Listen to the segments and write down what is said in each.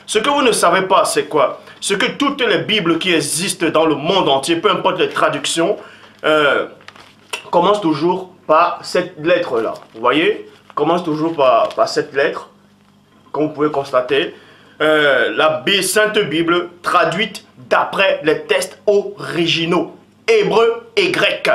Ce que vous ne savez pas, c'est quoi? C'est que toutes les Bibles qui existent dans le monde entier, peu importe les traductions, commencent toujours par cette lettre-là. Vous voyez? Commence toujours par cette lettre, comme vous pouvez constater. La Sainte Bible traduite d'après les textes originaux, hébreu et grec.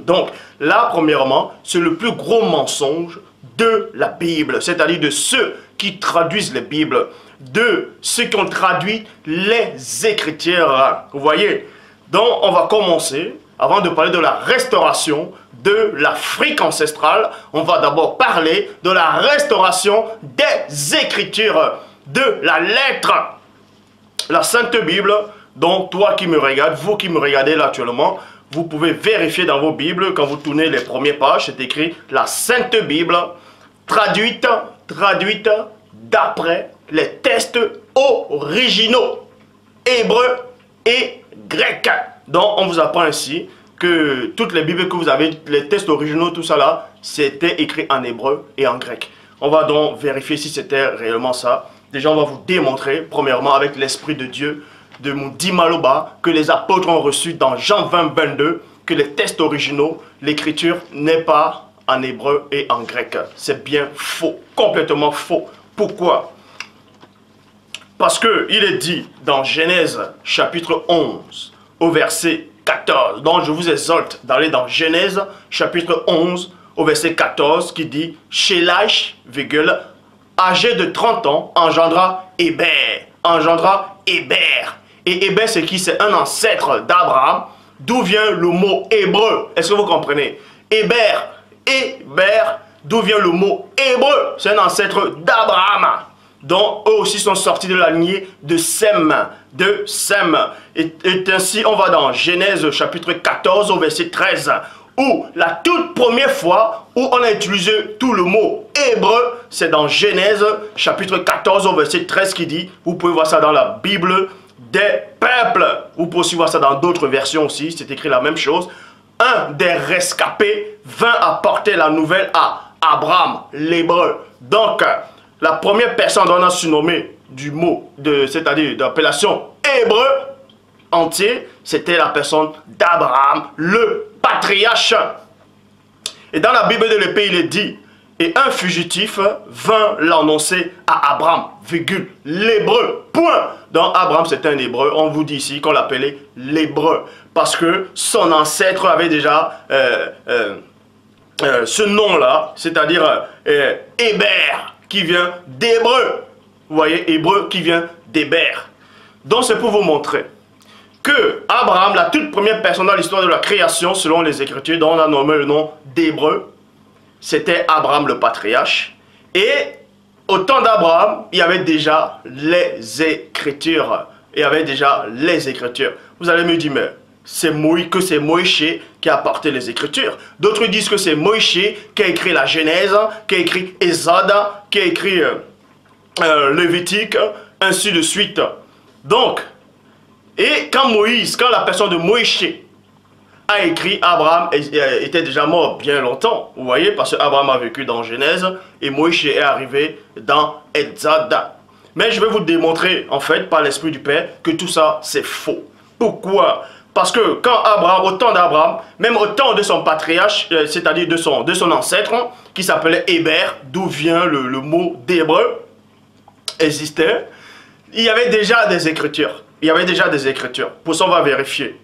Donc, là, premièrement, c'est le plus gros mensonge de la Bible, c'est-à-dire de ceux qui traduisent les Bibles, de ceux qui ont traduit les Écritures. Vous voyez? Donc, on va commencer, avant de parler de la restauration de l'Afrique ancestrale, on va d'abord parler de la restauration des Écritures, de la lettre, la Sainte Bible. Donc, toi qui me regardes, vous qui me regardez là actuellement, vous pouvez vérifier dans vos Bibles, quand vous tournez les premières pages, c'est écrit la Sainte Bible, traduite d'après les textes originaux, hébreu et grec. Donc, on vous apprend ainsi que toutes les Bibles que vous avez, les textes originaux, tout ça là, c'était écrit en hébreu et en grec. On va donc vérifier si c'était réellement ça. Déjà, on va vous démontrer, premièrement, avec l'Esprit de Dieu, de Moudi Maloba, que les apôtres ont reçu dans Jean 20, 22, que les textes originaux, l'écriture n'est pas en hébreu et en grec. C'est bien faux, complètement faux. Pourquoi? Parce qu'il est dit dans Genèse chapitre 11, au verset 14. Donc je vous exhorte d'aller dans Genèse chapitre 11, au verset 14, qui dit « Shélach, âgé de 30 ans, engendra Héber. Engendra Héber. » Et Héber, c'est qui? C'est un ancêtre d'Abraham. D'où vient le mot hébreu? Est-ce que vous comprenez? Héber, d'où vient le mot hébreu? C'est un ancêtre d'Abraham. Donc, eux aussi sont sortis de la lignée de Sem. Et ainsi, on va dans Genèse chapitre 14 au verset 13. Où la toute première fois où on a utilisé tout le mot hébreu, c'est dans Genèse chapitre 14 au verset 13 qui dit, vous pouvez voir ça dans la Bible des peuples. Vous pouvez aussi voir ça dans d'autres versions aussi, c'est écrit la même chose. Un des rescapés vint apporter la nouvelle à Abraham, l'hébreu. Donc, la première personne dont on a surnommé du mot, c'est-à-dire d'appellation hébreu entier, c'était la personne d'Abraham, le patriarche. Et dans la Bible de l'épée, il est dit, et un fugitif vint l'annoncer à Abraham, l'hébreu, point. Donc Abraham c'était un hébreu, on vous dit ici qu'on l'appelait l'hébreu, parce que son ancêtre avait déjà ce nom-là, c'est-à-dire Héber, qui vient d'hébreu. Vous voyez, hébreu qui vient d'Héber. Donc c'est pour vous montrer que Abraham, la toute première personne dans l'histoire de la création, selon les Écritures, dont on a nommé le nom d'hébreu, c'était Abraham le patriarche. Et au temps d'Abraham, il y avait déjà les Écritures. Il y avait déjà les Écritures. Vous allez me dire, mais c'est Moïse qui a apporté les Écritures. D'autres disent que c'est Moïse qui a écrit la Genèse, qui a écrit Exode, qui a écrit Lévitique, ainsi de suite. Donc, et quand la personne de Moïse a écrit, Abraham était déjà mort bien longtemps. Vous voyez, parce qu'Abraham a vécu dans Genèse et Moïse est arrivé dans Exode. Mais je vais vous démontrer, en fait, par l'Esprit du Père, que tout ça, c'est faux. Pourquoi? Parce que quand Abraham, au temps d'Abraham, même au temps de son patriarche, c'est-à-dire de son ancêtre, qui s'appelait Héber, d'où vient le mot d'hébreu, existait, il y avait déjà des Écritures. Il y avait déjà des Écritures. Pour ça, on va vérifier.